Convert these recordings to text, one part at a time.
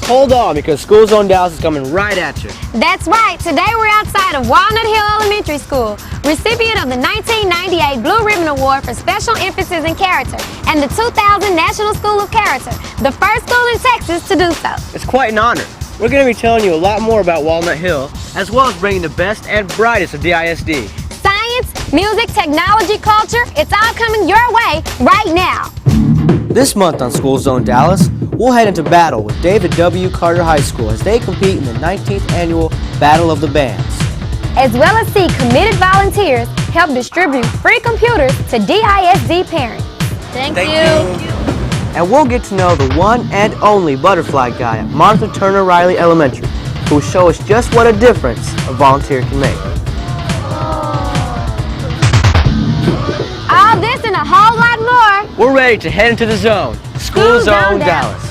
hold on because School Zone Dallas is coming right at you. That's right. Today we're outside of Walnut Hill Elementary School, recipient of the 1998 Blue Ribbon Award for Special Emphasis in Character and the 2000 National School of Character, the first school in Texas to do so. It's quite an honor. We're going to be telling you a lot more about Walnut Hill, as well as bringing the best and brightest of the ISD. Science, music, technology, culture, it's all coming your way right now. This month on School Zone Dallas, we'll head into battle with David W. Carter High School as they compete in the 19th Annual Battle of the Bands. As well as see committed volunteers help distribute free computers to DISD parents. Thank you. And we'll get to know the one and only butterfly guy at Martha Turner Riley Elementary, who will show us just what a difference a volunteer can make. All this and a whole lot more. We're ready to head into the zone. School Zone Dallas.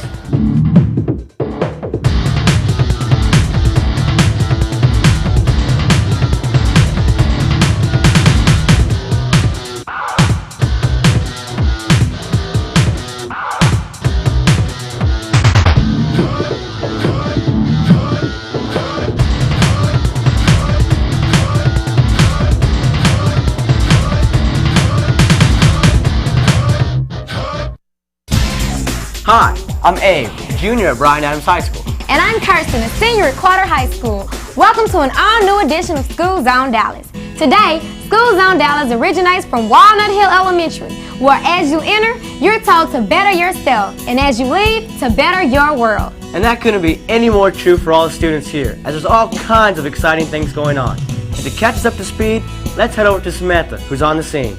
Hi, I'm Abe, junior at Bryan Adams High School. And I'm Kirsten, a senior at Carter High School. Welcome to an all-new edition of School Zone Dallas. Today, School Zone Dallas originates from Walnut Hill Elementary, where as you enter, you're told to better yourself, and as you leave, to better your world. And that couldn't be any more true for all the students here, as there's all kinds of exciting things going on. And to catch us up to speed, let's head over to Samantha, who's on the scene.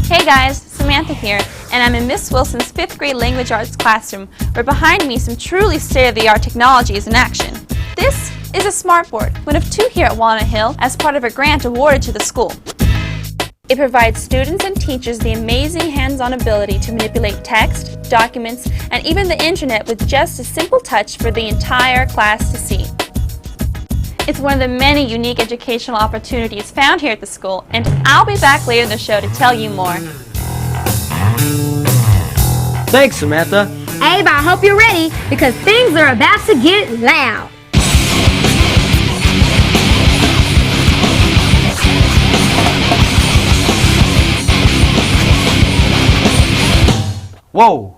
Hey guys, Samantha here, and I'm in Miss Wilson's 5th grade language arts classroom, where behind me some truly state-of-the-art technology is in action. This is a smartboard, one of 2 here at Walnut Hill as part of a grant awarded to the school. It provides students and teachers the amazing hands-on ability to manipulate text, documents, and even the internet with just a simple touch for the entire class to see. It's one of the many unique educational opportunities found here at the school, and I'll be back later in the show to tell you more. Thanks, Samantha. Abe, I hope you're ready, because things are about to get loud. Whoa.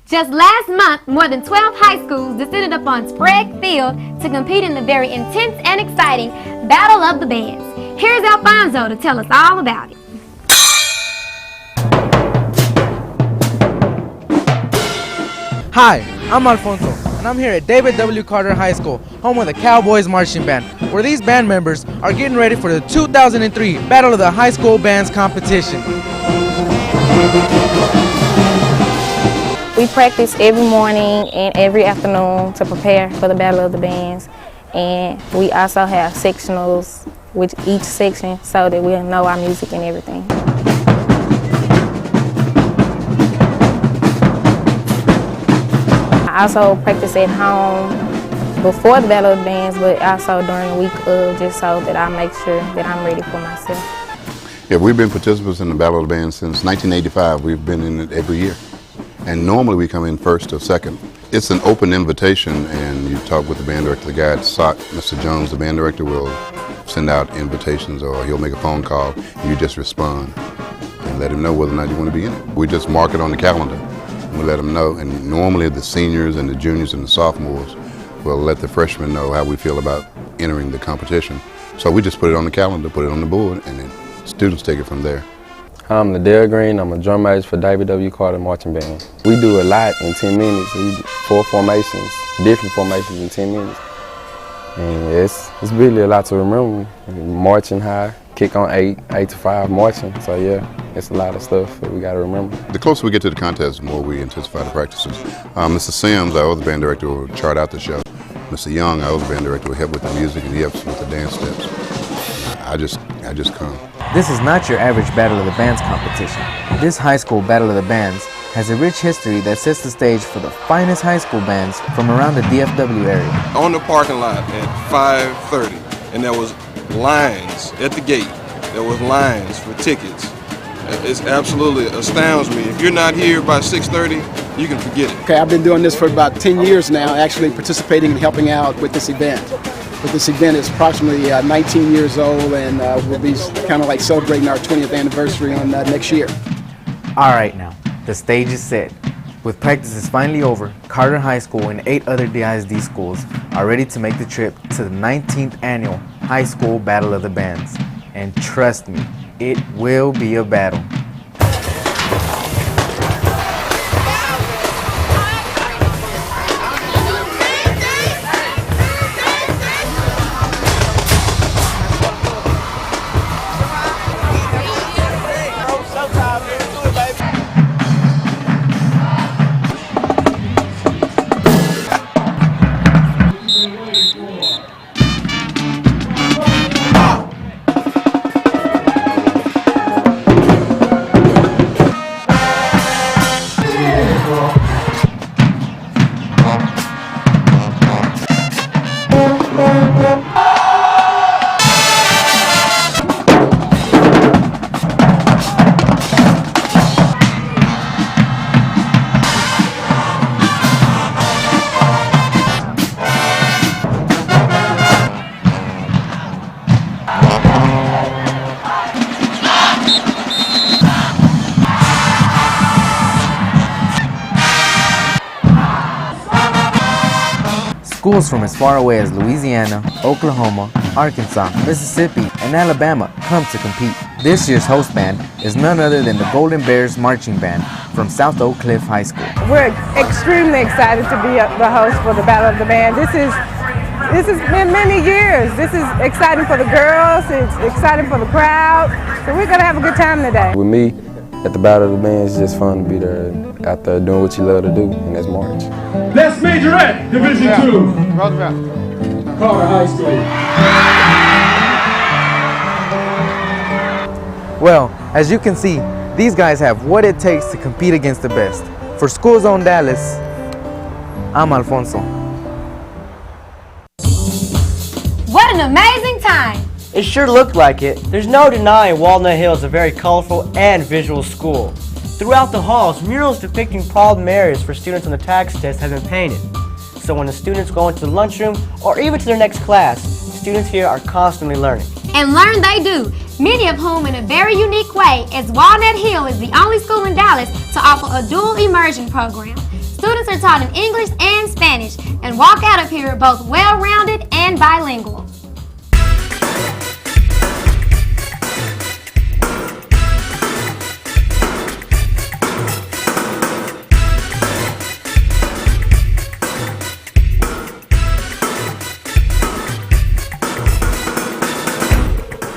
Just last month, more than 12 high schools descended upon Sprague Field to compete in the very intense and exciting Battle of the Bands. Here's Alfonzo to tell us all about it. Hi, I'm Alfonso, and I'm here at David W. Carter High School, home of the Cowboys Marching Band, where these band members are getting ready for the 2003 Battle of the High School Bands competition. We practice every morning and every afternoon to prepare for the Battle of the Bands, and we also have sectionals with each section so that we'll know our music and everything. I also practice at home before the Battle of the Bands, but also during the week just so that I make sure that I'm ready for myself. Yeah, we've been participants in the Battle of the Bands since 1985. We've been in it every year. And normally we come in first or second. It's an open invitation, and you talk with the band director, the guy at SOC, Mr. Jones, the band director will send out invitations, or he'll make a phone call, and you just respond and let him know whether or not you want to be in it. We just mark it on the calendar, and we let them know, and normally the seniors and the juniors and the sophomores will let the freshmen know how we feel about entering the competition. So we just put it on the calendar, put it on the board, and then students take it from there. I'm Ladell Green. I'm a drum major for David W. Carter Marching Band. We do a lot in 10 minutes. We do 4 formations, different formations in 10 minutes. And it's really a lot to remember. Marching high, kick on 8, 8 to 5 marching. So yeah, it's a lot of stuff that we got to remember. The closer we get to the contest, the more we intensify the practices. Mr. Sims, our other band director, will chart out the show. Mr. Young, our other band director, will help with the music, and he helps with the dance steps. I just come. This is not your average Battle of the Bands competition. This high school Battle of the Bands has a rich history that sets the stage for the finest high school bands from around the DFW area. On the parking lot at 5:30, and there was lines at the gate. There was lines for tickets. It absolutely astounds me. If you're not here by 6:30, you can forget it. Okay, I've been doing this for about 10 years now, actually participating and helping out with this event. But this event is approximately 19 years old, and we'll be kind of like celebrating our 20th anniversary on next year. All right now, the stage is set. With practices finally over, Carter High School and 8 other DISD schools are ready to make the trip to the 19th annual High School Battle of the Bands. And trust me, it will be a battle. Schools from as far away as Louisiana, Oklahoma, Arkansas, Mississippi, and Alabama come to compete. This year's host band is none other than the Golden Bears Marching Band from South Oak Cliff High School. We're extremely excited to be the host for the Battle of the Band. This has been many years. This is exciting for the girls, it's exciting for the crowd, so we're going to have a good time today. With me, at the Battle of the Bands, it's just fun to be there out there doing what you love to do, and that's march. Let's majorette, Division II, Carter High School. Well, as you can see, these guys have what it takes to compete against the best. For School Zone Dallas, I'm Alfonso. What an amazing time! It sure looked like it. There's no denying Walnut Hill is a very colorful and visual school. Throughout the halls, murals depicting problem areas for students on the tax test have been painted. So when the students go into the lunchroom or even to their next class, students here are constantly learning. And learn they do, many of whom in a very unique way, as Walnut Hill is the only school in Dallas to offer a dual immersion program. Students are taught in English and Spanish and walk out of here both well-rounded and bilingual.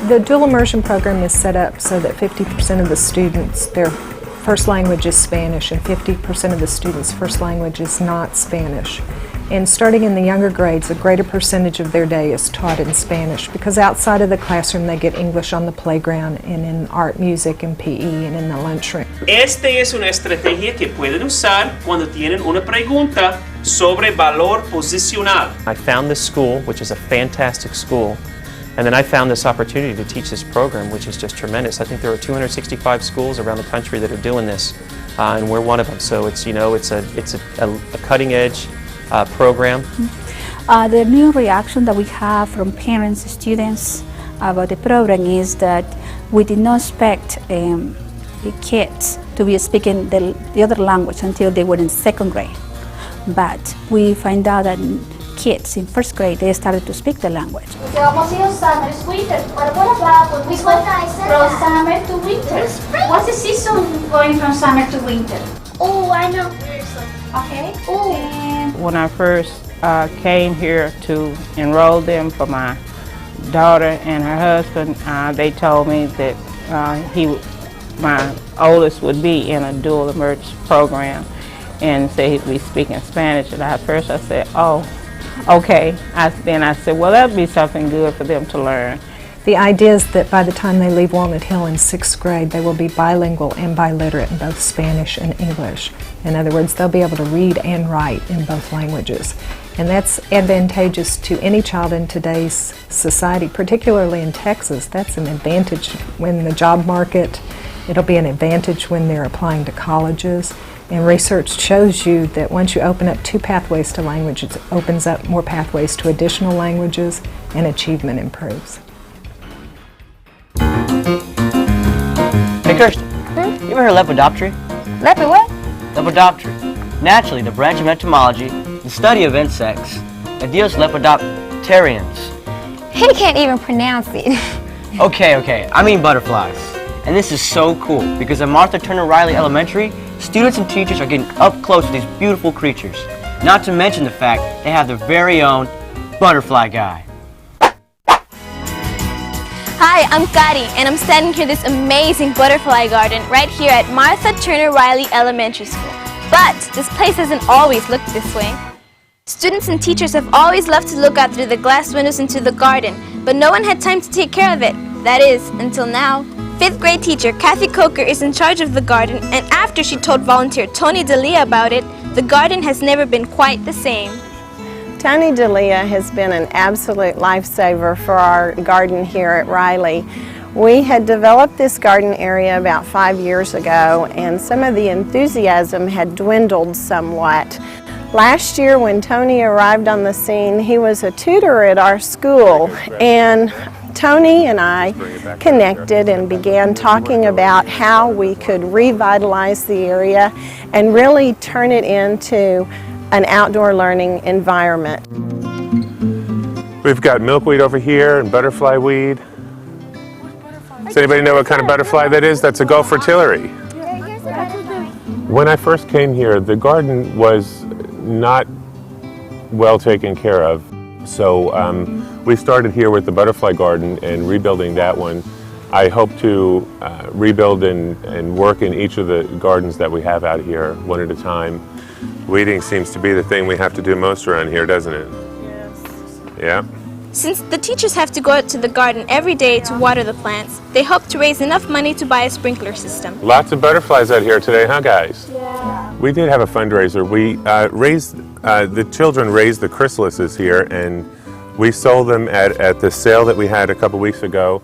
The dual immersion program is set up so that 50% of the students, their first language is Spanish, and 50% of the students' first language is not Spanish. And starting in the younger grades, a greater percentage of their day is taught in Spanish, because outside of the classroom they get English on the playground and in art, music, and PE, and in the lunchroom. Esta es una estrategia que pueden usar cuando tienen una pregunta sobre valor posicional. I found this school, which is a fantastic school, and then I found this opportunity to teach this program, which is just tremendous. I think there are 265 schools around the country that are doing this, and we're one of them. So it's, you know, it's a cutting-edge program. The new reaction that we have from parents, students about the program is that we did not expect the kids to be speaking the other language until they were in second grade. But we find out that kids in first grade, they started to speak the language. Vamos a ir summer, winter. What about when we go from summer to winter? What's the season going from summer to winter? Oh, I know. Okay. Ooh. When I first came here to enroll them for my daughter and her husband, they told me that my oldest would be in a dual immersion program and say he'd be speaking Spanish. And at first I said, oh, okay. Then I said, well, that'd be something good for them to learn. The idea is that by the time they leave Walnut Hill in sixth grade, they will be bilingual and biliterate in both Spanish and English. In other words, they'll be able to read and write in both languages. And that's advantageous to any child in today's society, particularly in Texas. That's an advantage when the job market. It'll be an advantage when they're applying to colleges. And research shows you that once you open up 2 pathways to language, it opens up more pathways to additional languages and achievement improves. Hey Kirsten, you ever heard of lepidoptery? Leopard what? Lepidoptery. Naturally, the branch of entomology, the study of insects, that deals with lepidopterians. He can't even pronounce it. Okay, I mean butterflies. And this is so cool because at Martha Turner Riley Elementary, students and teachers are getting up close with these beautiful creatures. Not to mention the fact they have their very own butterfly guy. Hi, I'm Cari, and I'm standing here in this amazing butterfly garden right here at Martha Turner Riley Elementary School. But this place hasn't always looked this way. Students and teachers have always loved to look out through the glass windows into the garden, but no one had time to take care of it. That is, until now. 5th grade teacher Kathy Coker is in charge of the garden, and after she told volunteer Tony D'Elia about it, the garden has never been quite the same. Tony D'Elia has been an absolute lifesaver for our garden here at Riley. We had developed this garden area about 5 years ago, and some of the enthusiasm had dwindled somewhat. Last year when Tony arrived on the scene, he was a tutor at our school, and Tony and I connected and began talking about how we could revitalize the area and really turn it into an outdoor learning environment. We've got milkweed over here and butterfly weed. Does anybody know what kind of butterfly that is? That's a Gulf fritillary. When I first came here, the garden was not well taken care of. So we started here with the butterfly garden and rebuilding that one. I hope to rebuild and work in each of the gardens that we have out here one at a time. Weeding seems to be the thing we have to do most around here, doesn't it? Yes. Yeah? Since the teachers have to go out to the garden every day to water the plants, they hope to raise enough money to buy a sprinkler system. Lots of butterflies out here today, huh guys? Yeah. We did have a fundraiser. We the children raised the chrysalises here, and we sold them at the sale that we had a couple weeks ago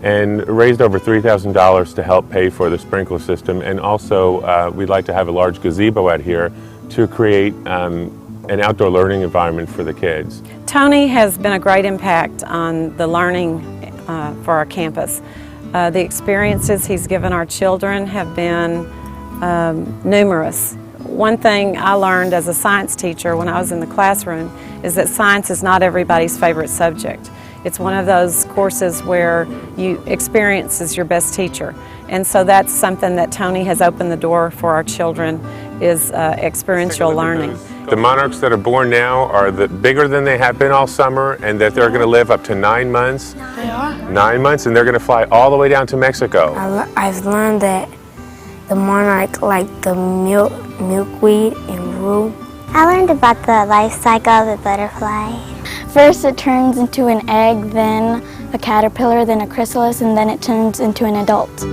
and raised over $3,000 to help pay for the sprinkler system. And also we'd like to have a large gazebo out here to create an outdoor learning environment for the kids. Tony has been a great impact on the learning for our campus. The experiences he's given our children have been numerous. One thing I learned as a science teacher when I was in the classroom is that science is not everybody's favorite subject. It's one of those courses where experience is your best teacher. And so that's something that Tony has opened the door for our children, is experiential learning. The monarchs that are born now are bigger than they have been all summer, and that they're going to live up to 9 months. They are? 9 months, and they're going to fly all the way down to Mexico. I've learned that the monarch liked the milkweed and Brew. I learned about the life cycle of the butterfly. First it turns into an egg, then a caterpillar, then a chrysalis, and then it turns into an adult.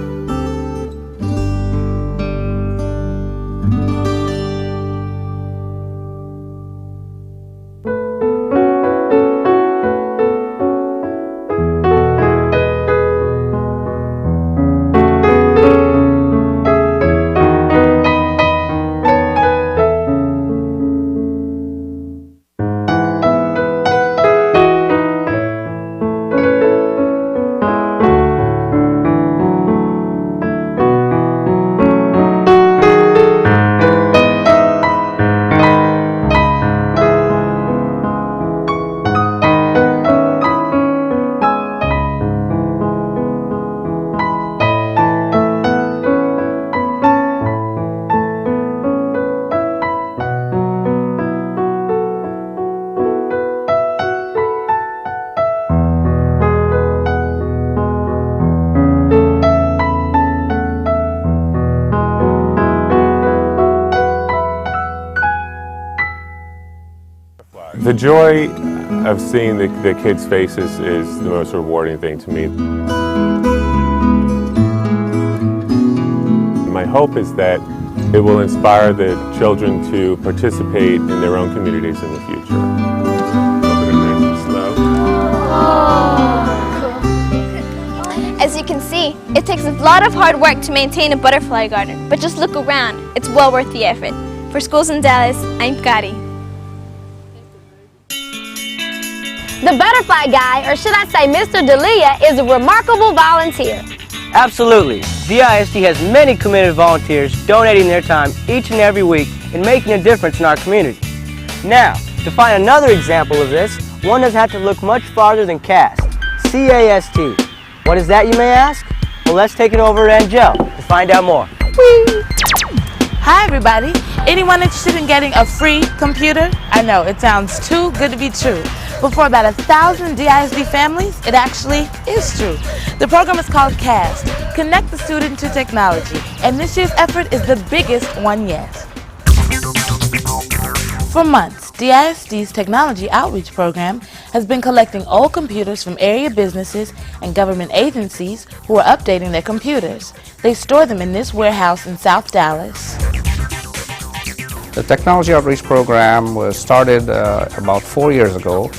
The joy of seeing the kids' faces is the most rewarding thing to me. My hope is that it will inspire the children to participate in their own communities in the future. As you can see, it takes a lot of hard work to maintain a butterfly garden, but just look around, it's well worth the effort. For Schools in Dallas, I'm Cari. The butterfly guy, or should I say Mr. Delia, is a remarkable volunteer. Absolutely. DISD has many committed volunteers donating their time each and every week and making a difference in our community. Now, to find another example of this, one doesn't have to look much farther than CAST. C-A-S-T. What is that, you may ask? Well, let's take it over to Angele to find out more. Whee! Hi, everybody. Anyone interested in getting a free computer? I know, it sounds too good to be true. But for about 1,000 DISD families, it actually is true. The program is called CAST, Connect the Student to Technology, and this year's effort is the biggest one yet. For months, DISD's Technology Outreach Program has been collecting old computers from area businesses and government agencies who are updating their computers. They store them in this warehouse in South Dallas. The Technology Outreach Program was started about 4 years ago.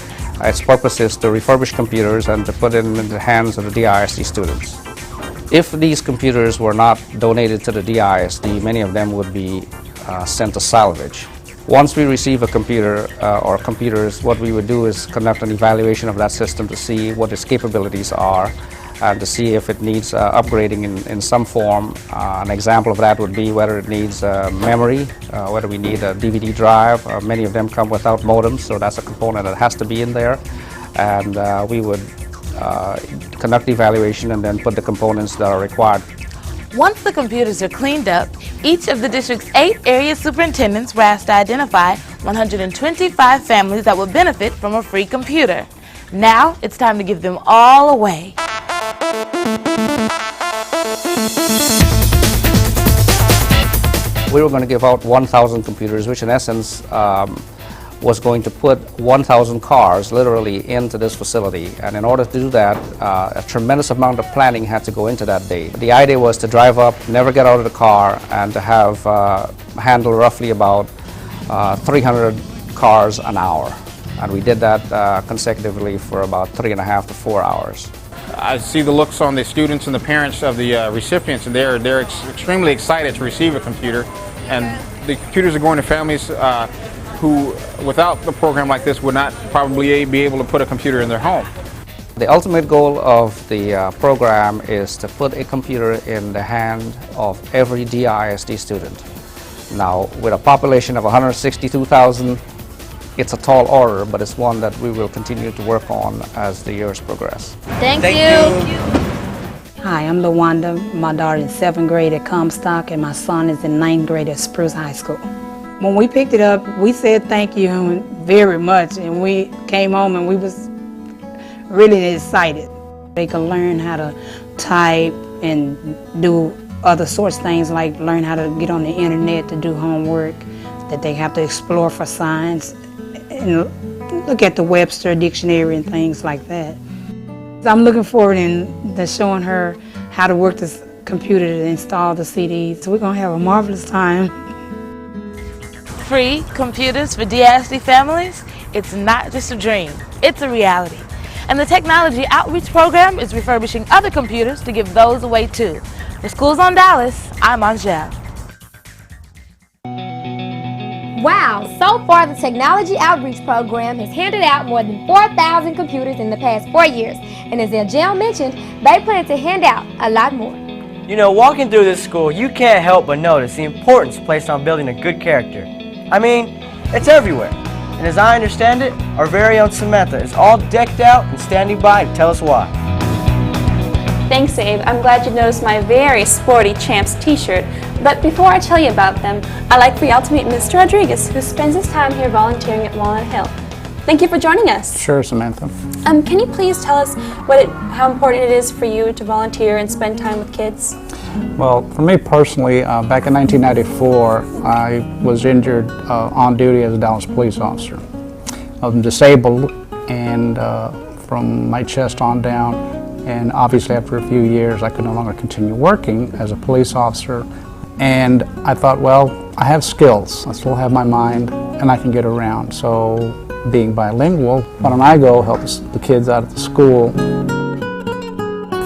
Its purpose is to refurbish computers and to put them in the hands of the DISD students. If these computers were not donated to the DISD, many of them would be sent to salvage. Once we receive a computer or computers, what we would do is conduct an evaluation of that system to see what its capabilities are and to see if it needs upgrading in some form. An example of that would be whether it needs memory, whether we need a DVD drive. Many of them come without modems, so that's a component that has to be in there. And we would conduct the evaluation and then put the components that are required. Once the computers are cleaned up, each of the district's 8 area superintendents were asked to identify 125 families that would benefit from a free computer. Now it's time to give them all away. We were going to give out 1,000 computers, which in essence was going to put 1,000 cars literally into this facility. And in order to do that, a tremendous amount of planning had to go into that day. The idea was to drive up, never get out of the car, and to have handle roughly about 300 cars an hour. And we did that consecutively for about 3.5 to 4 hours. I see the looks on the students and the parents of the recipients, and they're extremely excited to receive a computer. And the computers are going to families who, without a program like this, would not probably be able to put a computer in their home. The ultimate goal of the program is to put a computer in the hand of every DISD student. Now, with a population of 162,000, it's a tall order, but it's one that we will continue to work on as the years progress. Thank you. Hi, I'm LaWanda. My daughter is 7th grade at Comstock, and my son is in 9th grade at Spruce High School. When we picked it up, we said thank you very much, and we came home and we was really excited. They could learn how to type and do other sorts of things, like learn how to get on the internet to do homework, that they have to explore for science, and look at the Webster dictionary and things like that. I'm looking forward to showing her how to work this computer to install the CDs. So we're going to have a marvelous time. Free computers for DISD families? It's not just a dream, it's a reality. And the Technology Outreach Program is refurbishing other computers to give those away too. For Schools on Dallas, I'm Angele. Wow, so far the Technology Outreach Program has handed out more than 4,000 computers in the past 4 years. And as Angele mentioned, they plan to hand out a lot more. You know, walking through this school, you can't help but notice the importance placed on building a good character. I mean, it's everywhere. And as I understand it, our very own Samantha is all decked out and standing by to tell us why. Thanks, Abe. I'm glad you noticed my very sporty Champs t-shirt. But before I tell you about them, I'd like for y'all to meet Mr. Rodriquez, who spends his time here volunteering at Walnut Hill. Thank you for joining us. Sure, Samantha. Can you please tell us how important it is for you to volunteer and spend time with kids? Well, for me personally, back in 1994, I was injured on duty as a Dallas police officer. I'm disabled and from my chest on down, and obviously after a few years I could no longer continue working as a police officer. And I thought, well, I have skills, I still have my mind, and I can get around. So being bilingual, why don't I go help the kids out at the school?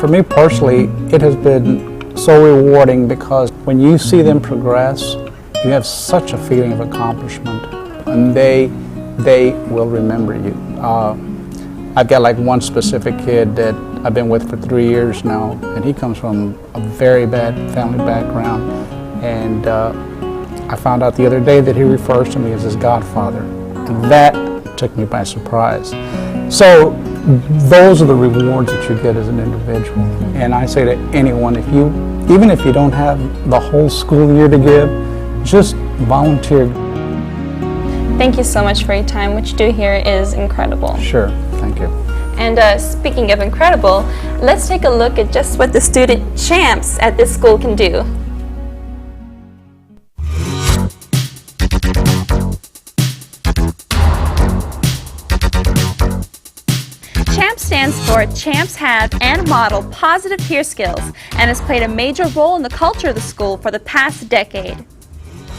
For me personally, it has been so rewarding because when you see them progress, you have such a feeling of accomplishment, and they will remember you. I've got like one specific kid that I've been with for 3 years now, and he comes from a very bad family background, and I found out the other day that he refers to me as his godfather, and that took me by surprise. So those are the rewards that you get as an individual, and I say to anyone, even if you don't have the whole school year to give, just volunteer. Thank you so much for your time. What you do here is incredible. Sure, thank you. And speaking of incredible, let's take a look at just what the student champs at this school can do. CHAMP stands for Champs Have and Model Positive Peer Skills and has played a major role in the culture of the school for the past decade.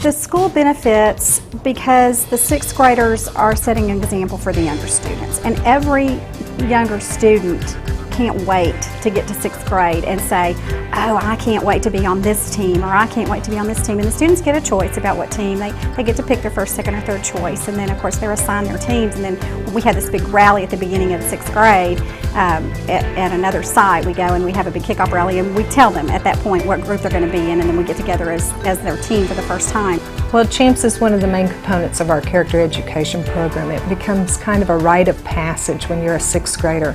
The school benefits because the sixth graders are setting an example for the younger students, and every younger student can't wait to get to sixth grade and say, oh, I can't wait to be on this team, or I can't wait to be on this team. And the students get a choice about what team. They get to pick their first, second, or third choice, and then of course they're assigned their teams. And then we have this big rally at the beginning of the sixth grade at another site. We go and we have a big kickoff rally, and we tell them at that point what group they're going to be in, and then we get together as their team for the first time. Well, CHAMPS is one of the main components of our character education program. It becomes kind of a rite of passage when you're a sixth grader.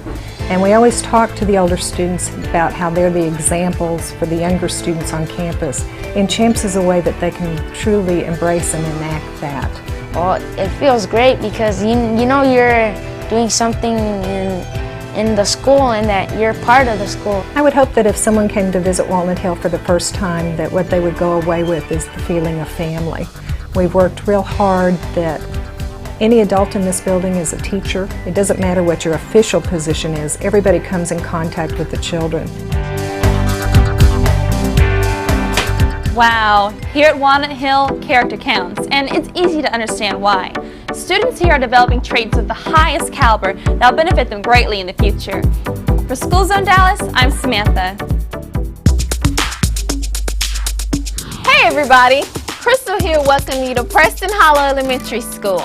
And we always talk to the older students about how they're the examples for the younger students on campus. And CHAMPS is a way that they can truly embrace and enact that. Well, it feels great because you know you're doing something in the school and that you're part of the school. I would hope that if someone came to visit Walnut Hill for the first time, that what they would go away with is the feeling of family. We've worked real hard that any adult in this building is a teacher. It doesn't matter what your official position is. Everybody comes in contact with the children. Wow, here at Walnut Hill, character counts, and it's easy to understand why. Students here are developing traits of the highest caliber that will benefit them greatly in the future. For School Zone Dallas, I'm Samantha. Hey everybody, Crystal here welcoming you to Preston Hollow Elementary School,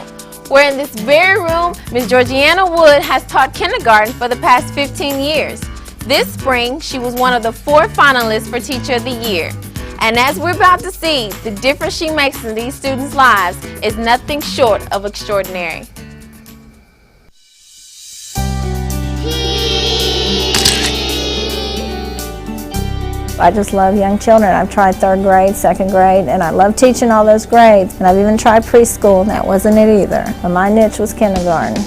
where in this very room, Ms. Georgiana Wood has taught kindergarten for the past 15 years. This spring, she was one of the 4 finalists for Teacher of the Year. And as we're about to see, the difference she makes in these students' lives is nothing short of extraordinary. I just love young children. I've tried 3rd grade, 2nd grade, and I love teaching all those grades. And I've even tried preschool, and that wasn't it either. But my niche was kindergarten.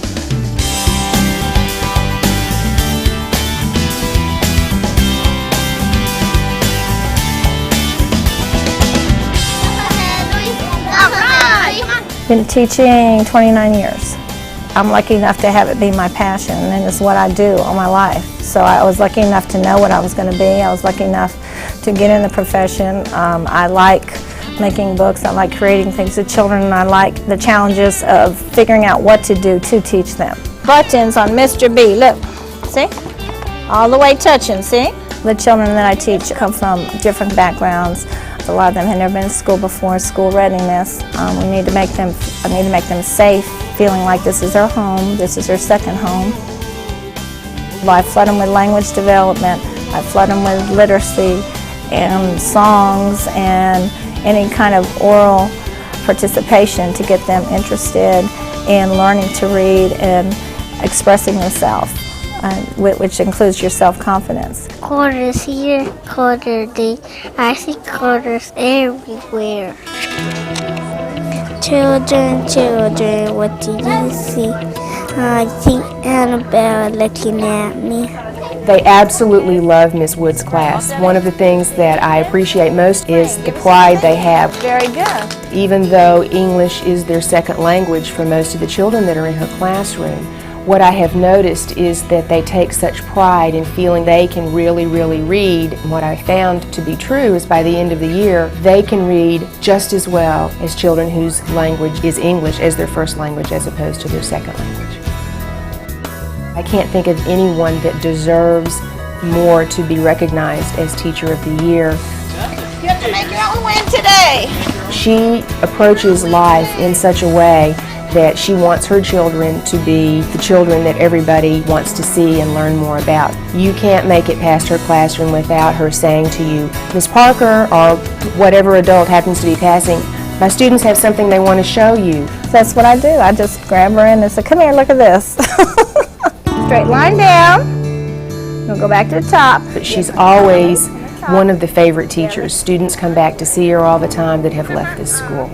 Been teaching 29 years. I'm lucky enough to have it be my passion, and it's what I do all my life. So I was lucky enough to know what I was going to be. I was lucky enough to get in the profession. I like making books. I like creating things with children, and I like the challenges of figuring out what to do to teach them. Buttons on Mr. B, look, see? All the way touching, see? The children that I teach come from different backgrounds. A lot of them had never been to school before. School readiness. I need to make them safe, feeling like this is their home, this is their second home. I flood them with language development. I flood them with literacy and songs and any kind of oral participation to get them interested in learning to read and expressing themselves, which includes your self-confidence. Quarters here, quarter there. I see quarters everywhere. Children, children, what do you see? I see Annabelle looking at me. They absolutely love Ms. Wood's class. One of the things that I appreciate most is the pride they have. Very good. Even though English is their second language for most of the children that are in her classroom, what I have noticed is that they take such pride in feeling they can really, really read. And what I found to be true is by the end of the year, they can read just as well as children whose language is English as their first language as opposed to their second language. I can't think of anyone that deserves more to be recognized as Teacher of the Year. You have to make your own win today. She approaches life in such a way that she wants her children to be the children that everybody wants to see and learn more about. You can't make it past her classroom without her saying to you, Ms. Parker, or whatever adult happens to be passing, my students have something they want to show you. That's what I do. I just grab her in and say, come here, look at this. Straight line down. We'll go back to the top. But she's always one of the favorite teachers. Students come back to see her all the time that have left this school.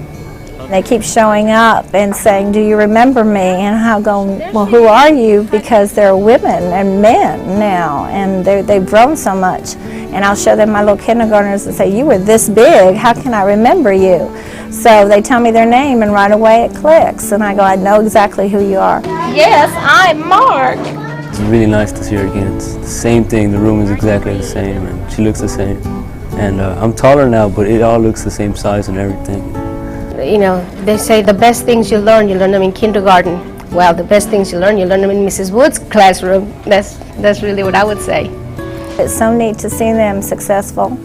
They keep showing up and saying, do you remember me? And I'm going, well, who are you? Because they're women and men now, and they've grown so much. And I'll show them my little kindergartners and say, you were this big, how can I remember you? So they tell me their name, and right away it clicks. And I go, I know exactly who you are. Yes, I'm Mark. It's really nice to see her again. It's the same thing, the room is exactly the same, and she looks the same. And I'm taller now, but it all looks the same size and everything. You know, they say the best things you learn them in kindergarten. Well, the best things you learn them in Mrs. Wood's classroom. That's really what I would say. It's so neat to see them successful.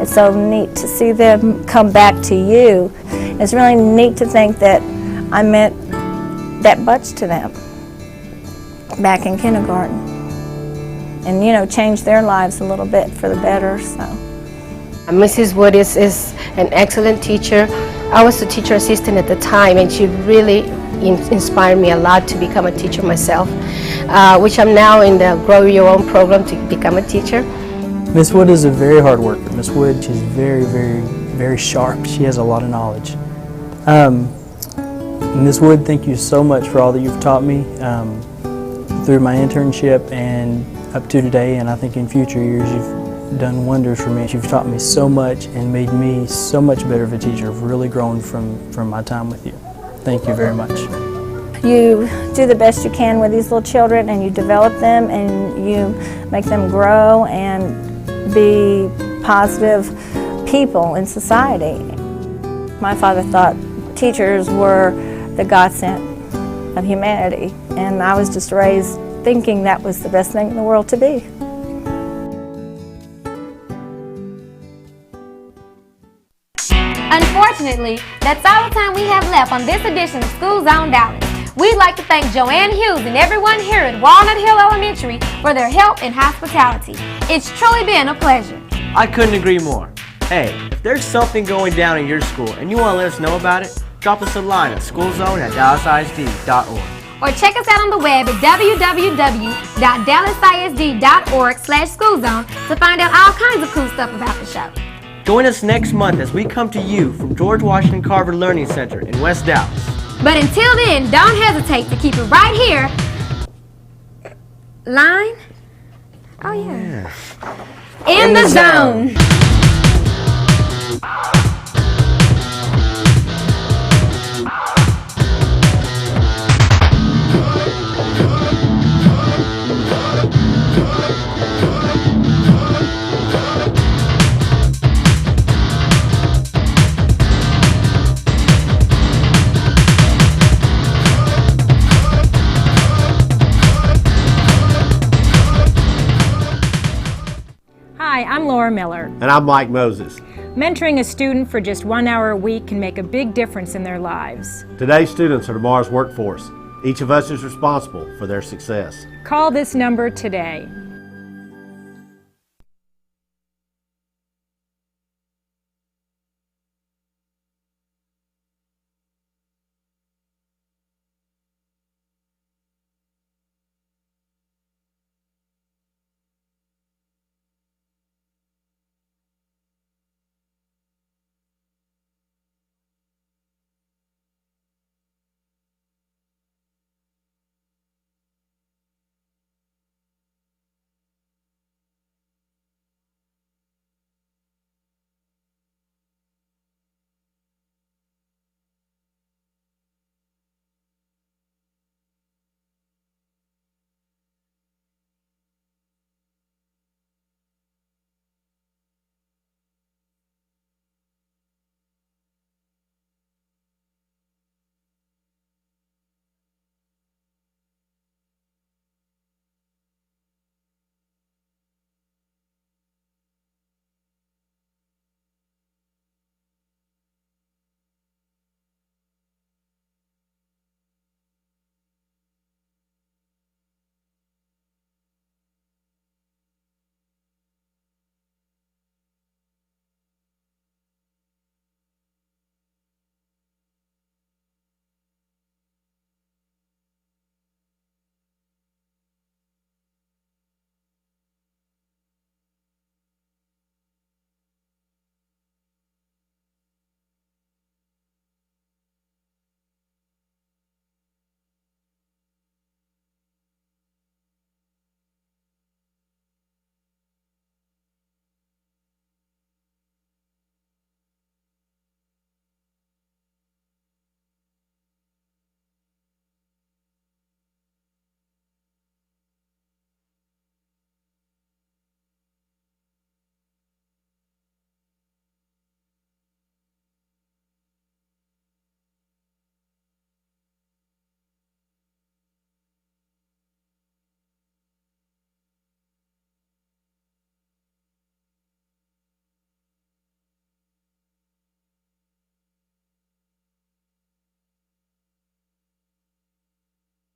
It's so neat to see them come back to you. It's really neat to think that I meant that much to them back in kindergarten. And, you know, change their lives a little bit for the better, so. Mrs. Wood is an excellent teacher. I was a teacher assistant at the time, and she really inspired me a lot to become a teacher myself, which I'm now in the Grow Your Own program to become a teacher. Miss Wood is a very hard worker. Miss Wood, she's very, very, very sharp. She has a lot of knowledge. Miss Wood, thank you so much for all that you've taught me through my internship and up to today, and I think in future years you've done wonders for me. You've taught me so much and made me so much better of a teacher. I've really grown from my time with you. Thank you very much. You do the best you can with these little children, and you develop them, and you make them grow and be positive people in society. My father thought teachers were the godsend of humanity, and I was just raised thinking that was the best thing in the world to be. Unfortunately, that's all the time we have left on this edition of School Zone Dallas. We'd like to thank Joanne Hughes and everyone here at Walnut Hill Elementary for their help and hospitality. It's truly been a pleasure. I couldn't agree more. Hey, if there's something going down in your school and you want to let us know about it, drop us a line at schoolzone@dallasisd.org. Or check us out on the web at www.dallasisd.org/schoolzone to find out all kinds of cool stuff about the show. Join us next month as we come to you from George Washington Carver Learning Center in West Dallas. But until then, don't hesitate to keep it right here. Line? Oh, yeah. In the zone. Hi, I'm Laura Miller. And I'm Mike Moses. Mentoring a student for just 1 hour a week can make a big difference in their lives. Today's students are tomorrow's workforce. Each of us is responsible for their success. Call this number today.